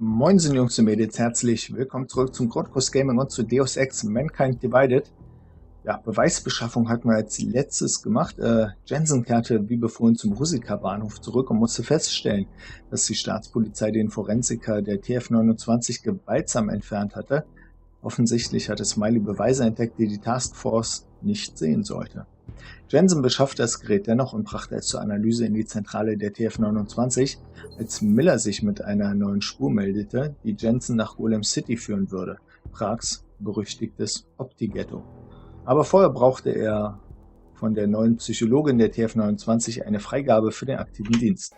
Moinsen Jungs und Mädels, herzlich willkommen zurück zum Grundkurs Gaming und zu Deus Ex Mankind Divided. Ja, Beweisbeschaffung hatten wir als letztes gemacht. Jensen kehrte wie befohlen zum Rusika-Bahnhof zurück und musste feststellen, dass die Staatspolizei den Forensiker der TF29 gewaltsam entfernt hatte. Offensichtlich hatte Smiley Beweise entdeckt, die die Taskforce nicht sehen sollte. Jensen beschaffte das Gerät dennoch und brachte es zur Analyse in die Zentrale der TF29, als Miller sich mit einer neuen Spur meldete, die Jensen nach Golem City führen würde, Prags berüchtigtes Opti-Ghetto. Aber vorher brauchte er von der neuen Psychologin der TF29 eine Freigabe für den aktiven Dienst.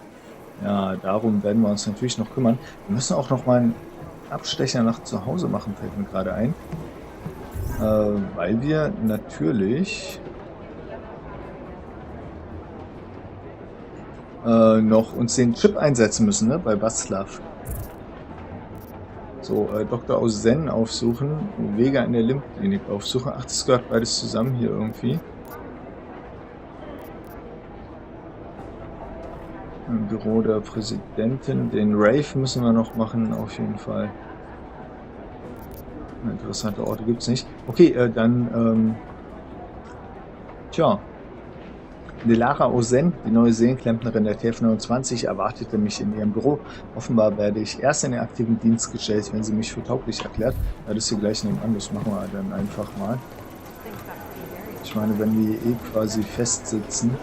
Ja, darum werden wir uns natürlich noch kümmern. Wir müssen auch noch mal einen Abstecher nach zu Hause machen, fällt mir gerade ein. Weil wir natürlich noch uns den Chip einsetzen müssen, ne, bei Václav. So, Dr. aus Zen aufsuchen, Wege in der Lymphklinik aufsuchen. Ach, das gehört beides zusammen hier irgendwie. Im Büro der Präsidentin. Den Rave müssen wir noch machen, auf jeden Fall. Interessante Orte gibt es nicht. Okay, dann, tja. Lara Ozen, die neue Seelenklempnerin der TF29, erwartete mich in ihrem Büro. Offenbar werde ich erst in den aktiven Dienst gestellt, wenn sie mich für tauglich erklärt. Ja, das ist hier gleich nebenan, das machen wir dann einfach mal. Ich meine, wenn die quasi festsitzen.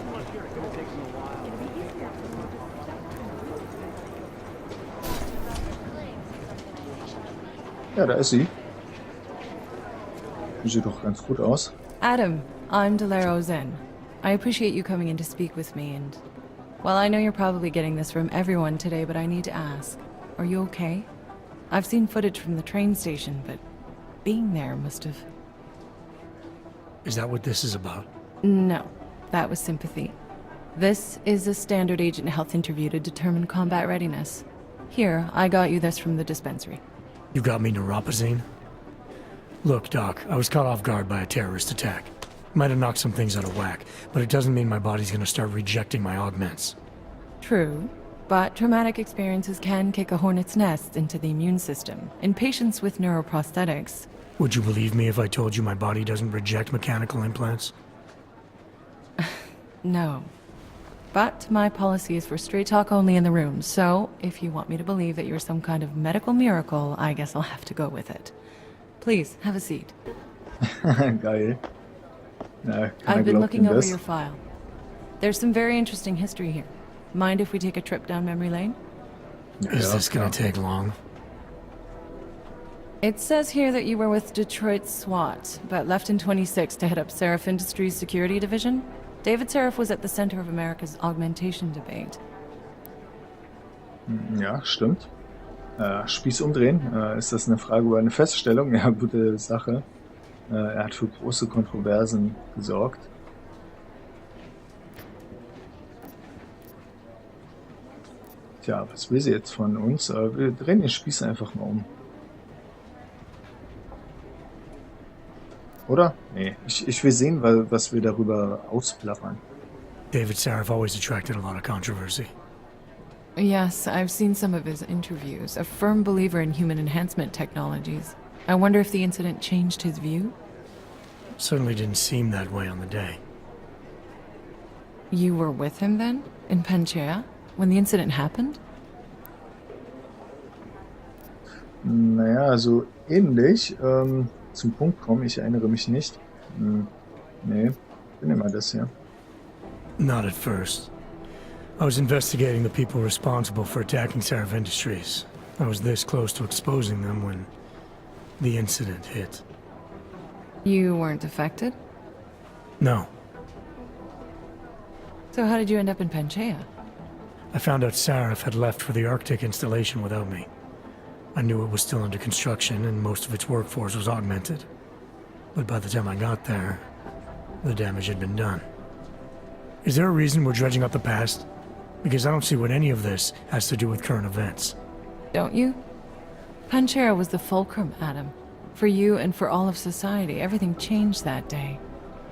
Ja, da ist sie. Sieht doch ganz gut aus. Adam, I'm Delaro Zen. I appreciate you coming in to speak with me, and... Well, I know you're probably getting this from everyone today, but I need to ask. Are you okay? I've seen footage from the train station, but being there must have... Is that what this is about? No, that was sympathy. This is a standard agent health interview to determine combat readiness. Here, I got you this from the dispensary. You got me neuropazine? Look, Doc, I was caught off guard by a terrorist attack. Might have knocked some things out of whack, but it doesn't mean my body's gonna start rejecting my augments. True, but traumatic experiences can kick a hornet's nest into the immune system. In patients with neuroprosthetics... Would you believe me if I told you my body doesn't reject mechanical implants? No. But my policy is for straight talk only in the room, so if you want me to believe that you're some kind of medical miracle, I guess I'll have to go with it. Please, have a seat. Geil. Na, I've been looking over your file. There's some very interesting history here. Mind if we take a trip down memory lane? Is this gonna take long? It says here that you were with Detroit SWAT, but left in 26 to head up Seraph Industries Security Division. David Seraph was at the center of America's augmentation debate. Ja, stimmt. Spieß umdrehen. Ist das eine Frage oder eine Feststellung? Ja, gute Sache. Er hat für große Kontroversen gesorgt. Tja, was will sie jetzt von uns? Wir drehen den Spieß einfach mal um. Oder? Nee, ich will sehen, was wir darüber ausplappern. David Seraph always attracted a lot of controversy. Yes, I've seen some of his interviews. A firm believer in human enhancement technologies. I wonder if the incident changed his view? Certainly didn't seem that way on the day. You were with him then? In Panchea? When the incident happened? Naja, so ähnlich. Zum Punkt kommen, ich erinnere mich nicht. Nee, bin immer das hier. Not at first. I was investigating the people responsible for attacking Seraph Industries. I was this close to exposing them when the incident hit. You weren't affected? No. So how did you end up in Panchea? I found out Seraph had left for the Arctic installation without me. I knew it was still under construction and most of its workforce was augmented. But by the time I got there, the damage had been done. Is there a reason we're dredging up the past? Because I don't see what any of this has to do with current events. Don't you? Panchea was the fulcrum, Adam. For you and for all of society, everything changed that day.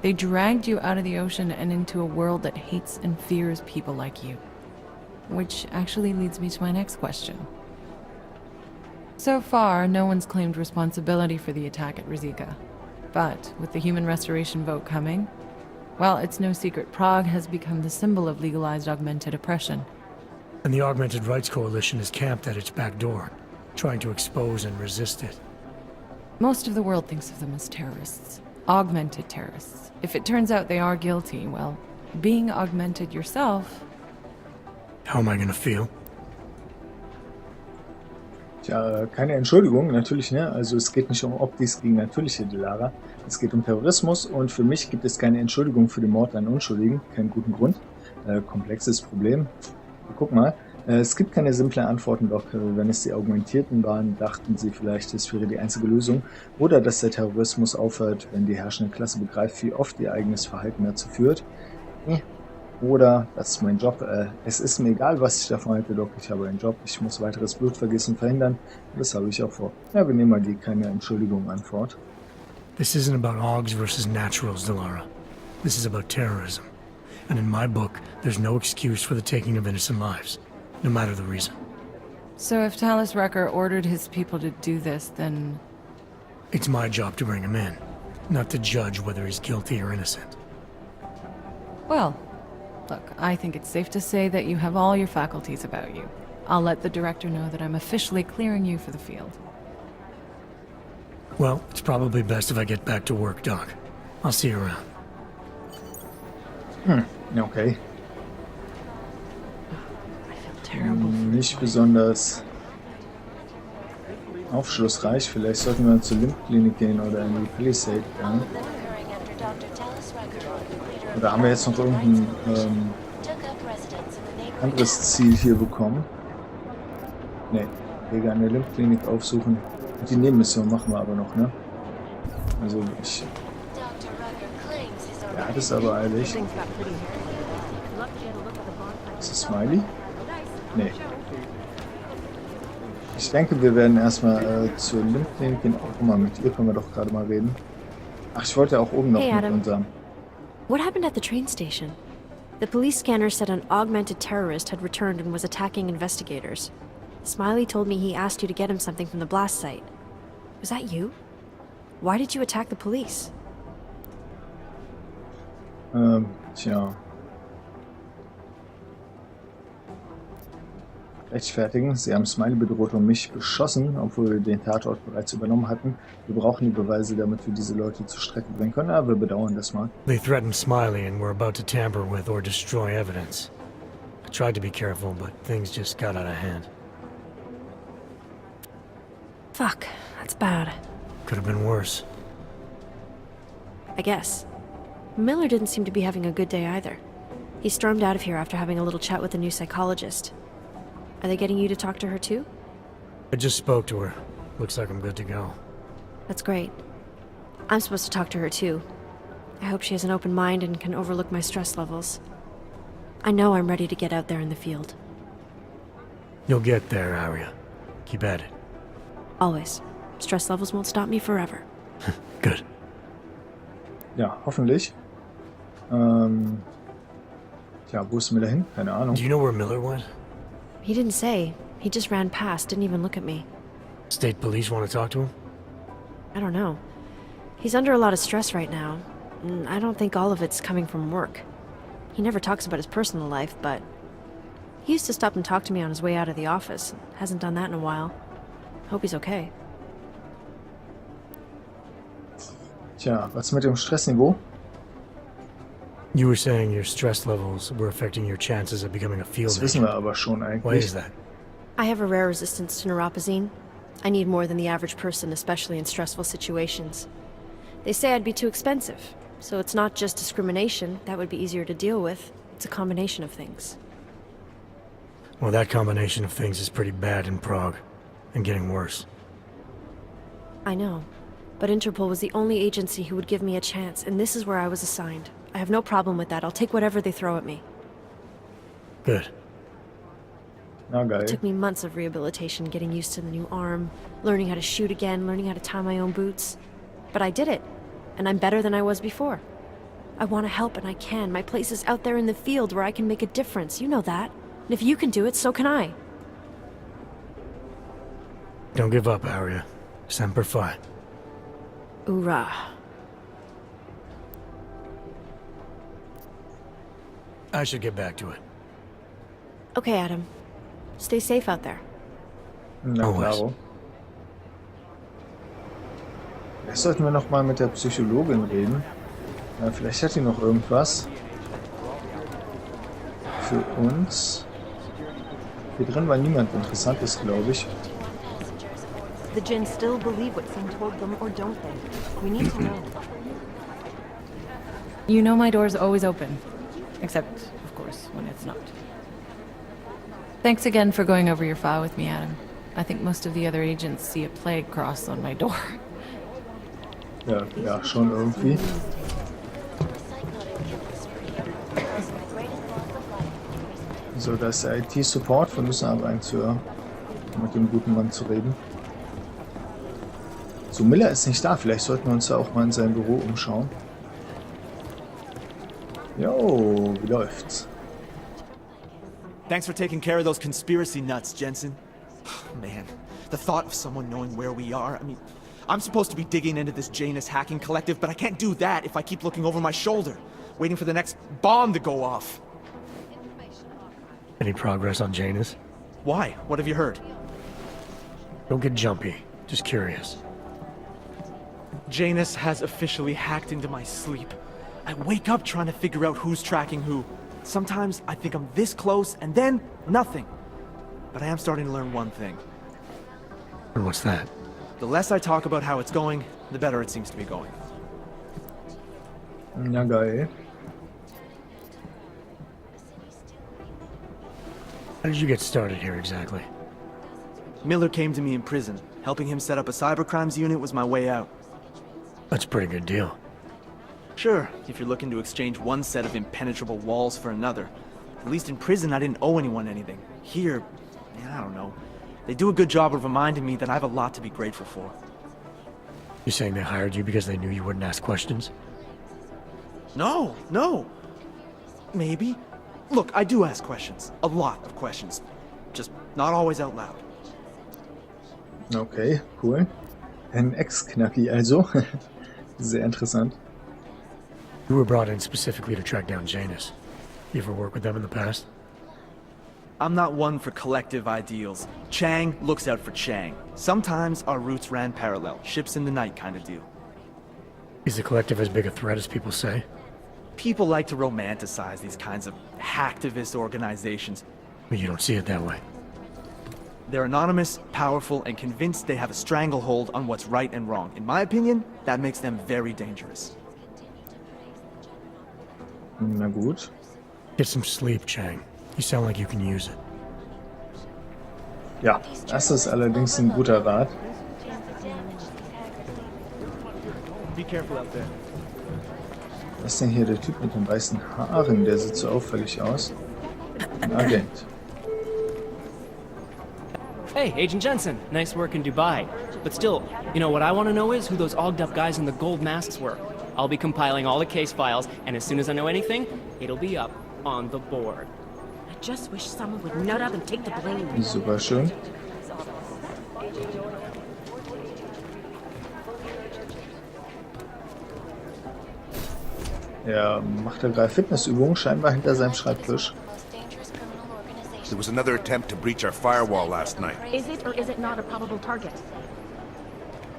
They dragged you out of the ocean and into a world that hates and fears people like you. Which actually leads me to my next question. So far, no one's claimed responsibility for the attack at Rizika. But with the human restoration vote coming, well, it's no secret Prague has become the symbol of legalized augmented oppression. And the Augmented Rights Coalition is camped at its back door, trying to expose and resist it. Most of the world thinks of them as terrorists. Augmented terrorists. If it turns out they are guilty, well, being augmented yourself... How am I gonna feel? Tja, keine Entschuldigung, natürlich, ne? Also es geht nicht um Optis gegen natürliche Delara. Es geht um Terrorismus und für mich gibt es keine Entschuldigung für den Mord an Unschuldigen. Keinen guten Grund. Komplexes Problem. Guck mal, es gibt keine simplen Antworten, doch wenn es die Augmentierten waren, dachten sie vielleicht, es wäre die einzige Lösung. Oder dass der Terrorismus aufhört, wenn die herrschende Klasse begreift, wie oft ihr eigenes Verhalten dazu führt. Oder, das ist mein Job, es ist mir egal, was ich davon halte, doch ich habe einen Job, ich muss weiteres Blutvergießen verhindern und das habe ich auch vor. Ja, wir nehmen mal die keine Entschuldigung Antwort. This isn't about Augs versus naturals, Delara. This is about terrorism. And in my book, there's no excuse for the taking of innocent lives, no matter the reason. So if Talis Recker ordered his people to do this, then... It's my job to bring him in, not to judge whether he's guilty or innocent. Well, look, I think it's safe to say that you have all your faculties about you. I'll let the director know that I'm officially clearing you for the field. Well, it's probably best if I get back to work, Doc. I'll see you around. Okay. I feel terrible. Nicht besonders aufschlussreich. Vielleicht sollten wir zur Lymphklinik gehen oder in die Palisade gehen. Oder haben wir jetzt noch irgendein anderes Ziel hier bekommen? Ne, Wege an der Lymphklinik aufsuchen. Und die Nebenmission machen wir aber noch, ne? Also ich... Ja, das ist aber eilig. Ist das Smiley? Nee. Ich denke, wir werden erstmal zur Lymphklinik gehen. Oh, guck mal, mit ihr können wir doch gerade mal reden. Ach, ich wollte auch oben noch Hey, mit Adam. unserem... What happened at the train station? The police scanner said an augmented terrorist had returned and was attacking investigators. Smiley told me he asked you to get him something from the blast site. Was that you? Why did you attack the police? Tja. Rechtfertigen. Sie haben Smiley bedroht und mich beschossen, obwohl wir den Tatort bereits übernommen hatten. Wir brauchen die Beweise, damit wir diese Leute zur Strecke bringen können. Aber wir bedauern das mal. They threatened Smiley and were about to tamper with or destroy evidence. I tried to be careful, but things just got out of hand. Fuck, that's bad. Could have been worse. I guess. Miller didn't seem to be having a good day either. He stormed out of here after having a little chat with the new psychologist. Are they getting you to talk to her too? I just spoke to her. Looks like I'm good to go. That's great. I'm supposed to talk to her too. I hope she has an open mind and can overlook my stress levels. I know I'm ready to get out there in the field. You'll get there, Arya. Keep at it. Always. Stress levels won't stop me forever. Good. Ja, hoffentlich. Tja, wo ist Miller hin? Keine Ahnung. Do you know where Miller went? He didn't say. He just ran past, didn't even look at me. State police want to talk to him? I don't know. He's under a lot of stress right now, and I don't think all of it's coming from work. He never talks about his personal life, but he used to stop and talk to me on his way out of the office. Hasn't done that in a while. Hope he's okay. Tja, was mit dem Stressniveau? You were saying your stress levels were affecting your chances of becoming a field Das wissen agent. wir aber schon Why eigentlich. is that? I have a rare resistance to neuropazine. I need more than the average person, especially in stressful situations. They say I'd be too expensive, so it's not just discrimination. That would be easier to deal with. It's a combination of things. Well, that combination of things is pretty bad in Prague, and getting worse. I know, but Interpol was the only agency who would give me a chance, and this is where I was assigned. I have no problem with that. I'll take whatever they throw at me. Good. Na geil. It took me months of rehabilitation, getting used to the new arm, learning how to shoot again, learning how to tie my own boots. But I did it, and I'm better than I was before. I want to help, and I can. My place is out there in the field where I can make a difference. You know that. And if you can do it, so can I. Don't give up, Arya. Semper Fi. Hoorah. I should get back to it. Okay, Adam. Stay safe out there. Na klaro. Vielleicht sollten wir noch mal mit der Psychologin reden. Ja, vielleicht hat die noch irgendwas für uns. Hier drin war niemand Interessantes, glaube ich. The Jinn still believe what Sin told them, or don't they? We need to know. You know my door's always open. Except, of course, when it's not. Thanks again for going over your file with me, Adam. I think most of the other agents see a plague cross on my door. Ja, ja, schon irgendwie. So, das ist der IT-Support. Wir müssen aber eins hören, um mit dem guten Mann zu reden. So, Miller ist nicht da. Vielleicht sollten wir uns ja auch mal in seinem Büro umschauen. Jo, wie läuft's? Thanks for taking care of those conspiracy nuts, Jensen. Man, the thought of someone knowing where we are, I mean, I'm supposed to be digging into this Janus hacking collective, but I can't do that if I keep looking over my shoulder, waiting for the next bomb to go off. Any progress on Janus? Why? What have you heard? Don't get jumpy. Just curious. Janus has officially hacked into my sleep. I wake up trying to figure out who's tracking who. Sometimes I think I'm this close, and then nothing. But I am starting to learn one thing. And what's that? The less I talk about how it's going, the better it seems to be going. Na geil. How did you get started here exactly? Miller came to me in prison. Helping him set up a cybercrimes unit was my way out. That's a pretty good deal. Sure, if you're looking to exchange one set of impenetrable walls for another. At least in prison, I didn't owe anyone anything. Here, I don't know. They do a good job of reminding me that I have a lot to be grateful for. You saying they hired you because they knew you wouldn't ask questions? No. Maybe. Look, I do ask questions. A lot of questions. Just not always out loud. Okay, cool. Ein Ex-Knacki also. Sehr interessant. You were brought in specifically to track down Janus. You ever work with them in the past? I'm not one for collective ideals. Chang looks out for Chang. Sometimes our routes ran parallel, ships in the night kind of deal. Is the collective as big a threat as people say? People like to romanticize these kinds of hacktivist organizations. But you don't see it that way. They're anonymous, powerful, and convinced they have a stranglehold on what's right and wrong. In my opinion, that makes them very dangerous. Na gut. Get some sleep, Chang. You sound like you can use it. Ja, das ist allerdings ein guter Rat. Be careful out there. Was ist denn hier der Typ mit den weißen Haaren? Der sieht so auffällig aus. Ein Agent. Hey, Agent Jensen. Nice work in Dubai. But still, you know what I want to know is who those ogged up guys in the gold masks were. I'll be compiling all the case files, and as soon as I know anything, it'll be up on the board. I just wish someone would nut up and take the blame. Super schön. Er macht da gerade Fitnessübungen, scheinbar hinter seinem Schreibtisch. There was another attempt to breach our firewall last night. Is it or is it not a probable target?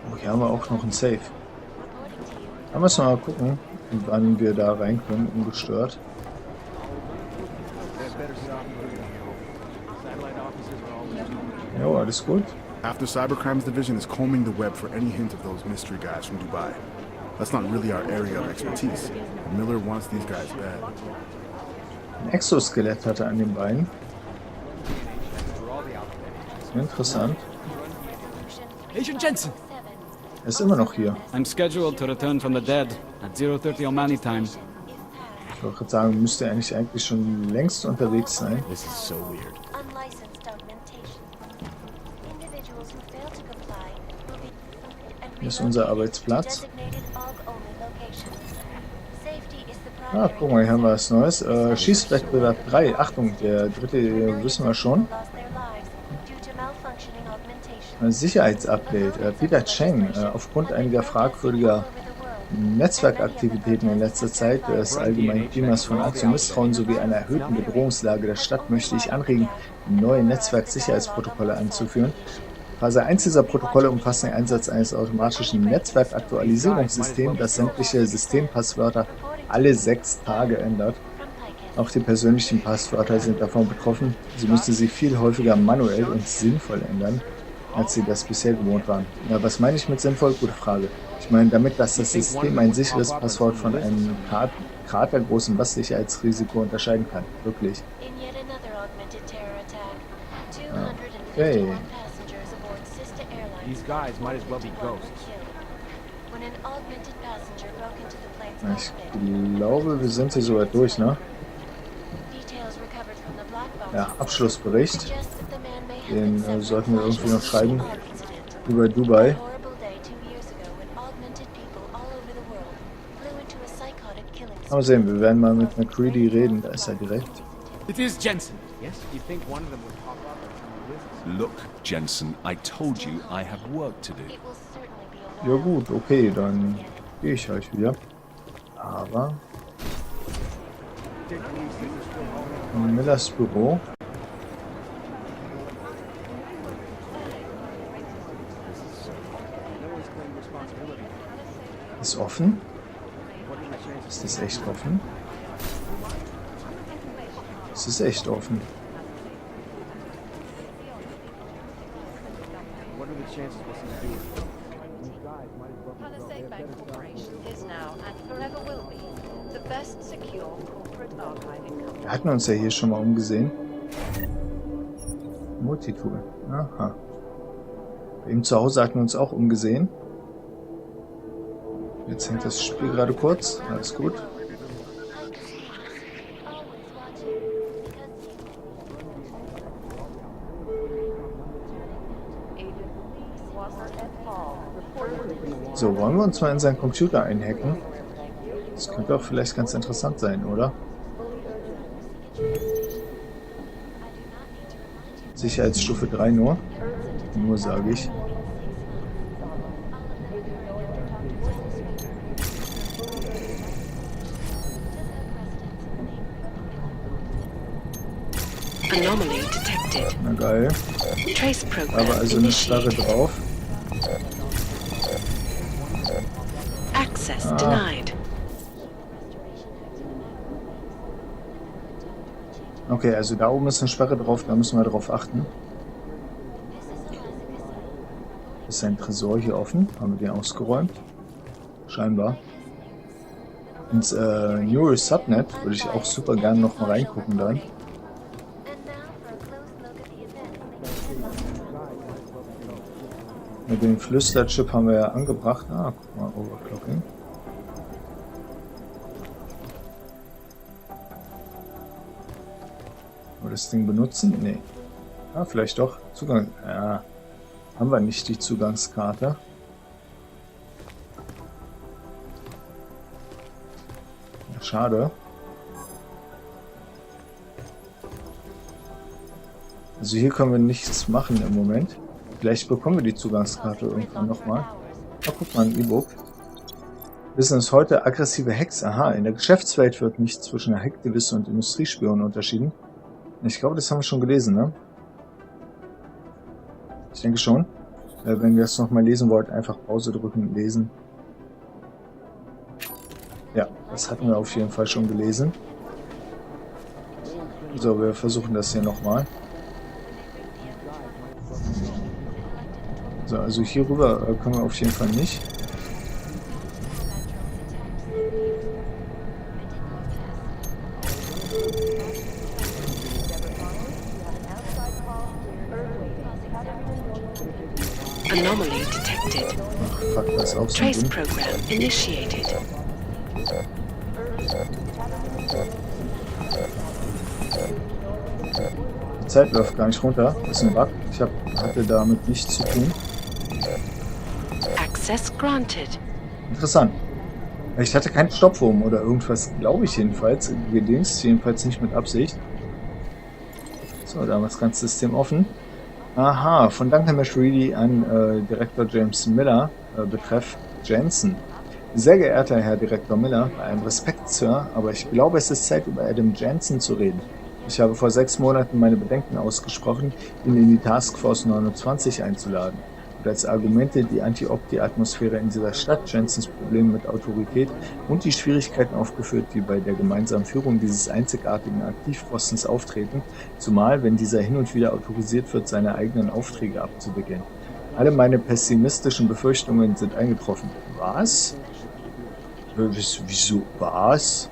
Oh, hier haben wir auch noch einen Safe. Da müssen wir mal gucken, wann wir da rein können, ungestört. Jo, alles gut. Half the Cybercrimes Division is combing the web for any hint of those mystery guys from Dubai. That's not really our area of expertise. Miller wants these guys bad. Ein Exoskelett hat er an den Beinen. Interessant. Agent Jensen! Er ist immer noch hier. I'm scheduled to return from the dead at 0:30 Omani time. Ich wollte gerade sagen, müsste eigentlich schon längst unterwegs sein. This is so weird. Hier ist unser Arbeitsplatz. Ah, guck mal, hier haben wir was Neues. Schießwettbewerb 3. Achtung, der dritte wissen wir schon. Sicherheitsupdate. Peter Cheng, aufgrund einiger fragwürdiger Netzwerkaktivitäten in letzter Zeit, des allgemeinen Klimas von Angst und Misstrauen sowie einer erhöhten Bedrohungslage der Stadt möchte ich anregen, neue Netzwerksicherheitsprotokolle einzuführen. Phase 1 dieser Protokolle umfasst den Einsatz eines automatischen Netzwerkaktualisierungssystems, das sämtliche Systempasswörter alle 6 Tage ändert. Auch die persönlichen Passwörter sind davon betroffen. Sie müssen sie viel häufiger manuell und sinnvoll ändern, als sie das bisher gewohnt waren. Ja, was meine ich mit sinnvoll? Gute Frage. Ich meine damit, dass das System ein sicheres Passwort von einem kratergroßen Sicherheitsrisiko unterscheiden kann. Wirklich. Okay. Ich glaube, wir sind hier soweit durch, ne? Ja, Abschlussbericht. Den sollten wir irgendwie noch schreiben. Über Dubai. Mal sehen, wir werden mal mit McCready reden. Da ist er direkt. It is Jensen. Look, Jensen, I told you I have work to do. Ja gut, okay, dann gehe ich halt wieder. Aber in Millers Büro. Ist offen? Ist das echt offen? Es ist echt offen. Wir hatten uns ja hier schon mal umgesehen. Multitool. Aha. Bei ihm zu Hause hatten wir uns auch umgesehen. Jetzt hängt das Spiel gerade kurz. Alles gut. So, wollen wir uns mal in seinen Computer einhacken? Das könnte auch vielleicht ganz interessant sein, oder? Sicherheitsstufe 3 nur. Nur sage ich. Na geil. Aber also eine Sperre drauf. Okay, also da oben ist eine Sperre drauf, da müssen wir drauf achten. Ist ein Tresor hier offen? Haben wir den ausgeräumt? Scheinbar. Ins Neural Subnet würde ich auch super gerne noch mal reingucken dann. Mit dem Flüsterchip haben wir ja angebracht. Ah, guck mal, Overclocking. Wollen wir das Ding benutzen? Nee. Ah, vielleicht doch. Zugang. Ja. Haben wir nicht die Zugangskarte. Ja, schade. Also hier können wir nichts machen im Moment. Vielleicht bekommen wir die Zugangskarte irgendwann nochmal. Oh, guck mal, ein E-Book. Business heute, aggressive Hacks. Aha, in der Geschäftswelt wird nicht zwischen Hacktivisten und Industriespionen unterschieden. Ich glaube, das haben wir schon gelesen, ne? Ich denke schon. Wenn ihr das nochmal lesen wollt, einfach Pause drücken, lesen. Ja, das hatten wir auf jeden Fall schon gelesen. So, wir versuchen das hier nochmal. So, also hier rüber können wir auf jeden Fall nicht. Anomaly detected. Ach, fuck, das ist auch so Trace program initiated. Die Zeit läuft gar nicht runter. Das ist ein Bug. Ich hatte damit nichts zu tun. Access granted. Interessant. Ich hatte keinen Stopwurm oder irgendwas, glaube ich jedenfalls. Gedingst, jedenfalls nicht mit Absicht. So, da haben wir das ganze System offen. Aha, von Duncan McReady an Direktor James Miller, betreff Jensen. Sehr geehrter Herr Direktor Miller, bei allem Respekt, Sir, aber ich glaube, es ist Zeit, über Adam Jensen zu reden. Ich habe vor 6 Monaten meine Bedenken ausgesprochen, ihn in die Taskforce 29 einzuladen. Und als Argumente die Anti-Opti-Atmosphäre in dieser Stadt, Jensens Probleme mit Autorität und die Schwierigkeiten aufgeführt, die bei der gemeinsamen Führung dieses einzigartigen Aktivpostens auftreten, zumal, wenn dieser hin und wieder autorisiert wird, seine eigenen Aufträge abzuwickeln. Alle meine pessimistischen Befürchtungen sind eingetroffen. Was? Wieso was?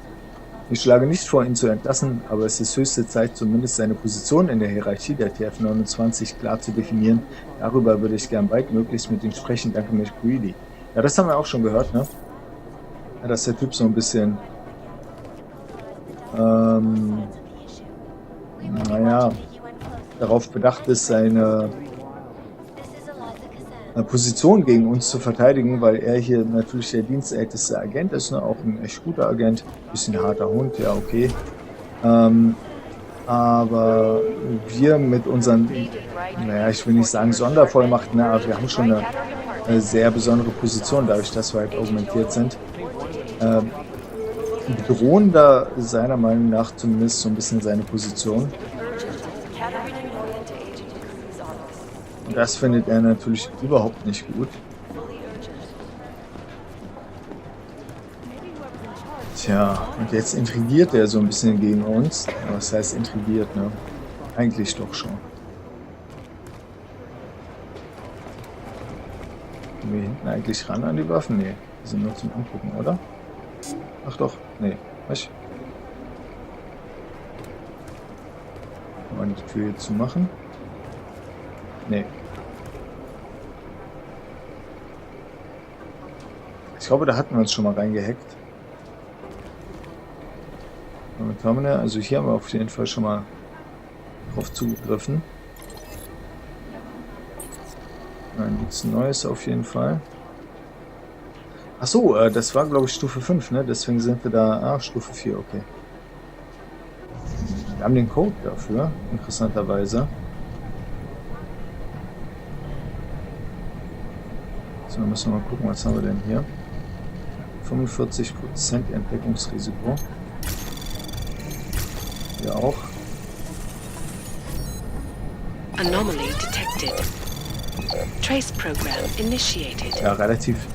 Ich schlage nicht vor, ihn zu entlassen, aber es ist höchste Zeit, zumindest seine Position in der Hierarchie der TF29 klar zu definieren. Darüber würde ich gern baldmöglichst mit ihm sprechen. Danke, McReady. Ja, das haben wir auch schon gehört, ne? Ja, dass der Typ so ein bisschen, naja, darauf bedacht ist, seine Position gegen uns zu verteidigen, weil er hier natürlich der dienstälteste Agent ist, ne? Auch ein echt guter Agent, bisschen harter Hund, ja okay. Aber wir mit unseren, naja, ich will nicht sagen Sondervollmachten, ne? Aber wir haben schon eine sehr besondere Position, dadurch, dass wir halt augmentiert sind. Bedrohender seiner Meinung nach zumindest so ein bisschen seine Position. Und das findet er natürlich überhaupt nicht gut. Tja, und jetzt intrigiert er so ein bisschen gegen uns. Was heißt intrigiert, ne? Eigentlich doch schon. Kommen wir hinten eigentlich ran an die Waffen? Nee, die sind nur zum Angucken, oder? Ach doch, nee, was? Kann man die Tür jetzt zumachen? Nee. Ich glaube, da hatten wir uns schon mal reingehackt. Mit Terminal, also hier haben wir auf jeden Fall schon mal drauf zugegriffen. Dann gibt es ein neues auf jeden Fall. Achso, das war glaube ich Stufe 5, ne? Deswegen sind wir da. Ah, Stufe 4, okay. Wir haben den Code dafür, interessanterweise. So, dann müssen wir mal gucken, was haben wir denn hier? 45% Entdeckungsrisiko. Hier auch. Anomaly detected. Trace program initiated. Ja, relativ.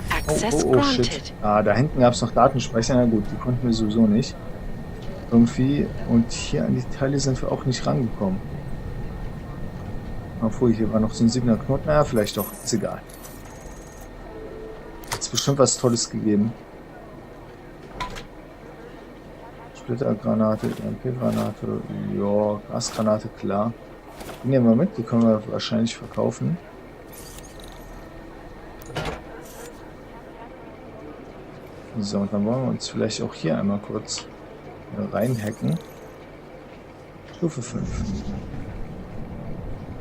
Oh, shit. Ah, da hinten gab es noch Datenspeicher. Na gut, die konnten wir sowieso nicht. Irgendwie. Und hier an die Teile sind wir auch nicht rangekommen. Obwohl, hier war noch so ein 7er Knoten. Naja, vielleicht doch. Ist egal. Hat bestimmt was Tolles gegeben. Splittergranate, MP-Granate, ja, Gasgranate, klar. Die nehmen wir mit, die können wir wahrscheinlich verkaufen. So, und dann wollen wir uns vielleicht auch hier einmal kurz reinhacken. Stufe 5.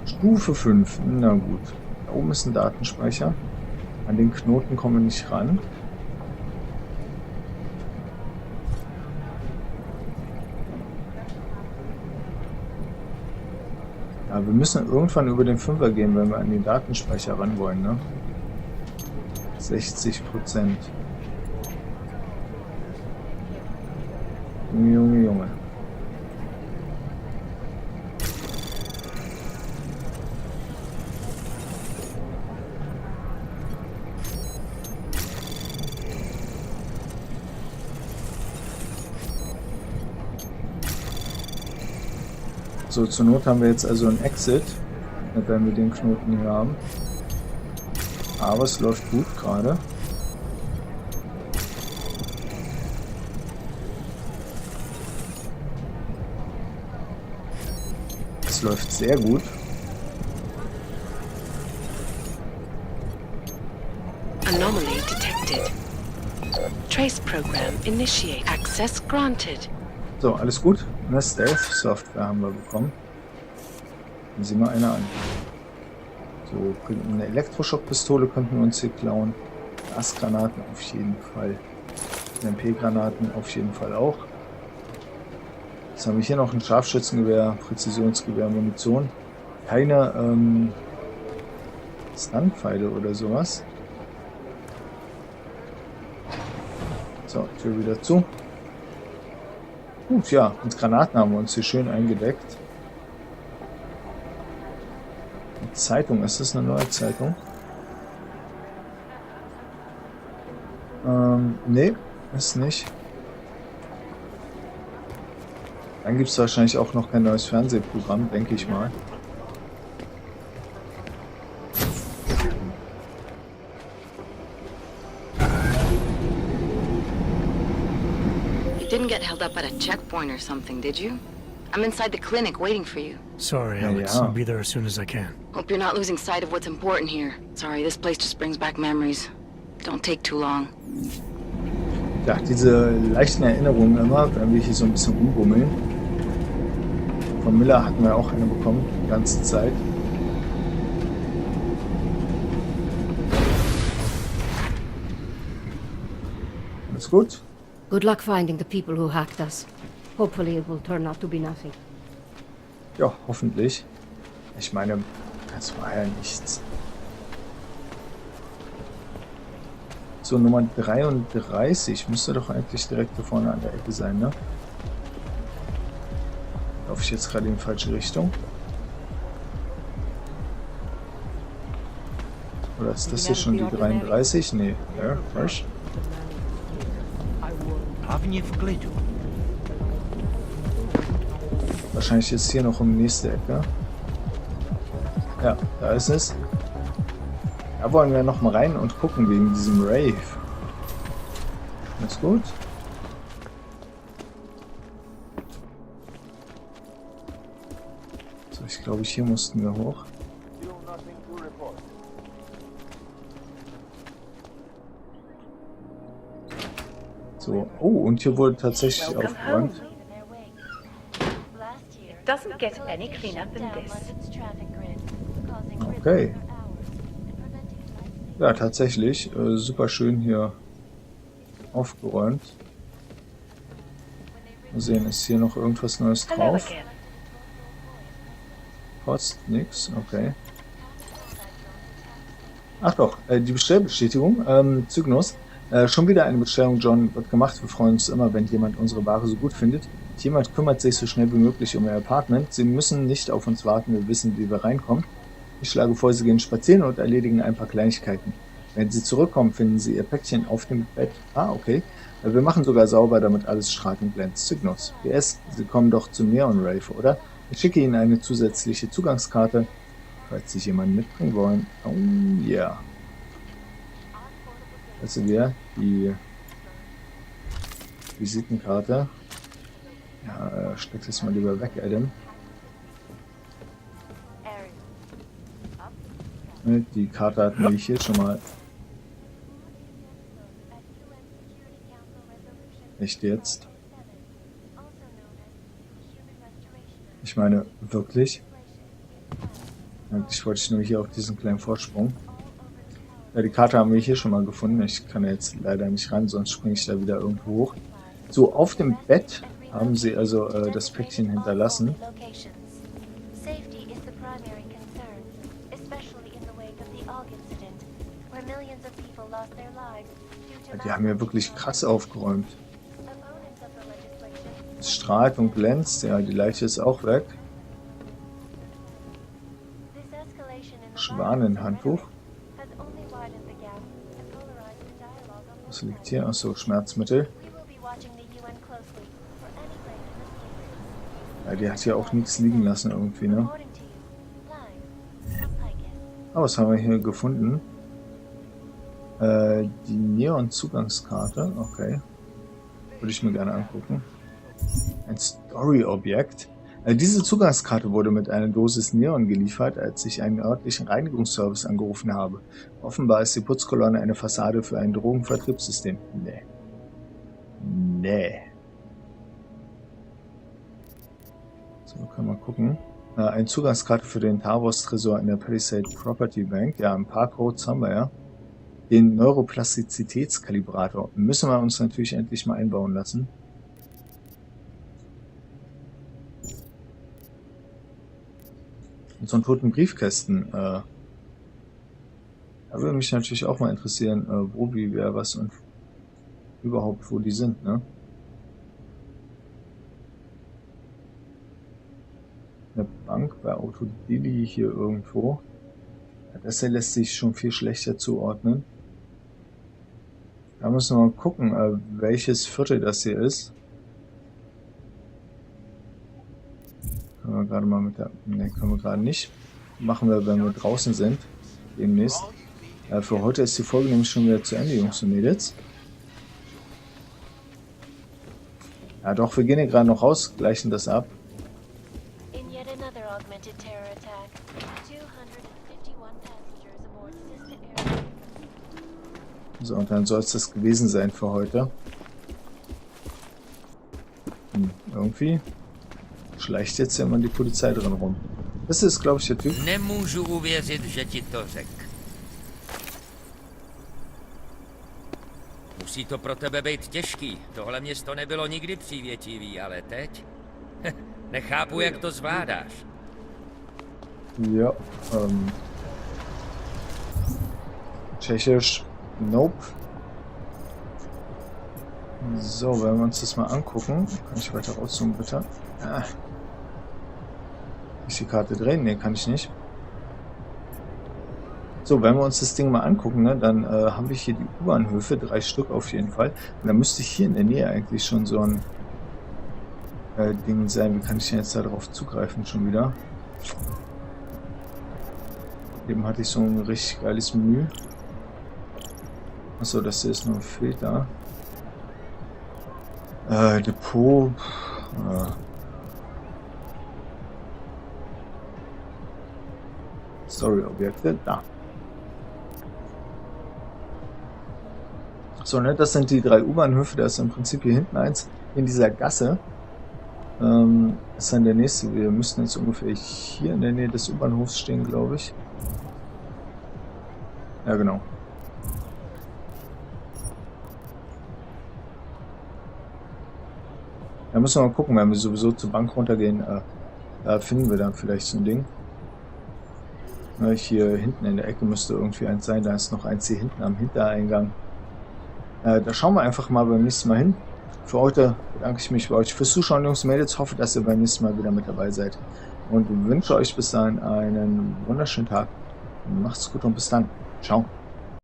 Stufe 5, na gut. Da oben ist ein Datenspeicher. An den Knoten kommen wir nicht ran. Ja, wir müssen irgendwann über den 5er gehen, wenn wir an den Datenspeicher ran wollen, ne? 60%. Junge, Junge. So, zur Not haben wir jetzt also einen Exit, wenn wir den Knoten hier haben. Aber es läuft gut gerade. Es läuft sehr gut. Anomaly detected. Trace program initiate. Access granted. So, alles gut. Eine Stealth-Software haben wir bekommen. Dann sehen wir eine an. So, eine Elektroschockpistole könnten wir uns hier klauen. Gasgranaten auf jeden Fall. MP-Granaten auf jeden Fall auch. Jetzt haben wir hier noch ein Scharfschützengewehr, Präzisionsgewehr, Munition. keine Stuntpfeile oder sowas. So, Tür wieder zu. Gut, ja, mit Granaten haben wir uns hier schön eingedeckt. Eine Zeitung, ist das eine neue Zeitung? Nee, ist nicht. Dann gibt es wahrscheinlich auch noch kein neues Fernsehprogramm, denke ich mal. Didn't get held up at a checkpoint or something, did you? I'm inside the clinic waiting for you. Sorry, Alex. Ja. I'll be there as soon as I can. Hope you're not losing sight of what's important here. Sorry, this place just brings back memories. Don't take too long. Ja, diese leichten Erinnerungen immer, wenn wir hier so ein bisschen rumbummeln. Von Miller hatten wir auch eine bekommen, die ganze Zeit. Alles gut? Good luck finding the people who hacked us. Hopefully it will turn out to be nothing. Ja, hoffentlich. Ich meine, das war ja nichts. So, Nummer 33 müsste doch eigentlich direkt hier vorne an der Ecke sein, ne? Laufe ich jetzt gerade in die falsche Richtung? Oder ist das hier schon die 33? Nee, ja, falsch. Wahrscheinlich ist hier noch um die nächste Ecke. Ja, da ist es. Da wollen wir noch mal rein und gucken wegen diesem Rave. Alles gut? So, ich glaube, hier mussten wir hoch. So, oh, und hier wurde tatsächlich aufgeräumt. Doesn't get any cleanup in this. Okay. Ja, tatsächlich. Super schön hier aufgeräumt. Mal sehen, ist hier noch irgendwas Neues drauf? Post, nix, okay. Ach doch, die Bestellbestätigung, Cygnus. Schon wieder eine Bestellung, John, wird gemacht. Wir freuen uns immer, wenn jemand unsere Ware so gut findet. Jemand kümmert sich so schnell wie möglich um Ihr Apartment. Sie müssen nicht auf uns warten, wir wissen, wie wir reinkommen. Ich schlage vor, Sie gehen spazieren und erledigen ein paar Kleinigkeiten. Wenn Sie zurückkommen, finden Sie Ihr Päckchen auf dem Bett. Ah, okay. Wir machen sogar sauber, damit alles strahlt und glänzt. Cygnus. PS, Sie kommen doch zum Neon Rave, oder? Ich schicke Ihnen eine zusätzliche Zugangskarte, falls Sie jemanden mitbringen wollen. Oh, yeah. Also wir die Visitenkarte. Ja, steck das mal lieber weg, Adam. Die Karte hatten wir hier schon mal. Echt jetzt? Ich meine, wirklich? Eigentlich wollte ich nur hier auf diesen kleinen Vorsprung. Ja, die Karte haben wir hier schon mal gefunden. Ich kann jetzt leider nicht ran, sonst springe ich da wieder irgendwo hoch. So, auf dem Bett haben sie also das Päckchen hinterlassen. Ja, die haben ja wirklich krass aufgeräumt. Es strahlt und glänzt. Ja, die Leiche ist auch weg. Schwanenhandtuch. Was liegt hier? Achso, Schmerzmittel. Ja, die hat ja auch nichts liegen lassen irgendwie, ne? Aber was haben wir hier gefunden? Die Neon-Zugangskarte. Okay. Würde ich mir gerne angucken. Ein Story-Objekt. Diese Zugangskarte wurde mit einer Dosis Neon geliefert, als ich einen örtlichen Reinigungsservice angerufen habe. Offenbar ist die Putzkolonne eine Fassade für ein Drogenvertriebssystem. Nee. Nee. So, können wir gucken. Eine Zugangskarte für den Tavos-Tresor in der Palisade Property Bank. Ja, ein paar Codes haben wir ja. Den Neuroplastizitätskalibrator müssen wir uns natürlich endlich mal einbauen lassen. unseren toten Briefkästen. Da würde mich natürlich auch mal interessieren, wo, wie, wer, was und überhaupt, wo die sind, ne? Eine Bank bei Autotiteln hier irgendwo. Ja, das hier lässt sich schon viel schlechter zuordnen. Da müssen wir mal gucken, welches Viertel das hier ist. Können wir gerade mal mit der... Ne, können wir gerade nicht. Machen wir, wenn wir draußen sind. Demnächst. Für heute ist die Folge nämlich schon wieder zu Ende, Jungs und Mädels. Ja doch, wir gehen hier gerade noch raus, gleichen das ab. So, und dann soll es das gewesen sein für heute. Irgendwie schleicht jetzt ja immer die Polizei drin rum. Das ist, glaube ich, der Typ. Nemůžu uvěřit, že ti to řekl. Musí to pro tebe být těžký. Tohle město nebylo nikdy přívětivý, ale teď? Nechápu, jak to zvládáš. Ja, Tschechisch. Nope. So, wenn wir uns das mal angucken. Kann ich weiter rauszoomen, bitte? Ah. Kann ich die Karte drehen? Ne, kann ich nicht. So, wenn wir uns das Ding mal angucken, ne, dann haben wir hier die U-Bahnhöfe, 3 Stück auf jeden Fall. Und dann müsste hier in der Nähe eigentlich schon so ein Ding sein. Wie kann ich denn jetzt da drauf zugreifen schon wieder? Eben hatte ich so ein richtig geiles Menü. Achso, das hier ist nur ein Filter. Depot. Story-Objekte. Da. So, ne, das sind die 3 U-Bahnhöfe. Da ist im Prinzip hier hinten eins in dieser Gasse. Ist dann der nächste. Wir müssten jetzt ungefähr hier in der Nähe des U-Bahnhofs stehen, glaube ich. Ja, genau. Da müssen wir mal gucken, wenn wir sowieso zur Bank runtergehen, da finden wir dann vielleicht so ein Ding. Hier hinten in der Ecke müsste irgendwie eins sein, da ist noch eins hier hinten am Hintereingang. Da schauen wir einfach mal beim nächsten Mal hin. Für heute bedanke ich mich bei euch fürs Zuschauen, Jungs und Mädels. Hoffe, dass ihr beim nächsten Mal wieder mit dabei seid. Und wünsche euch bis dahin einen wunderschönen Tag. Macht's gut und bis dann. Ciao.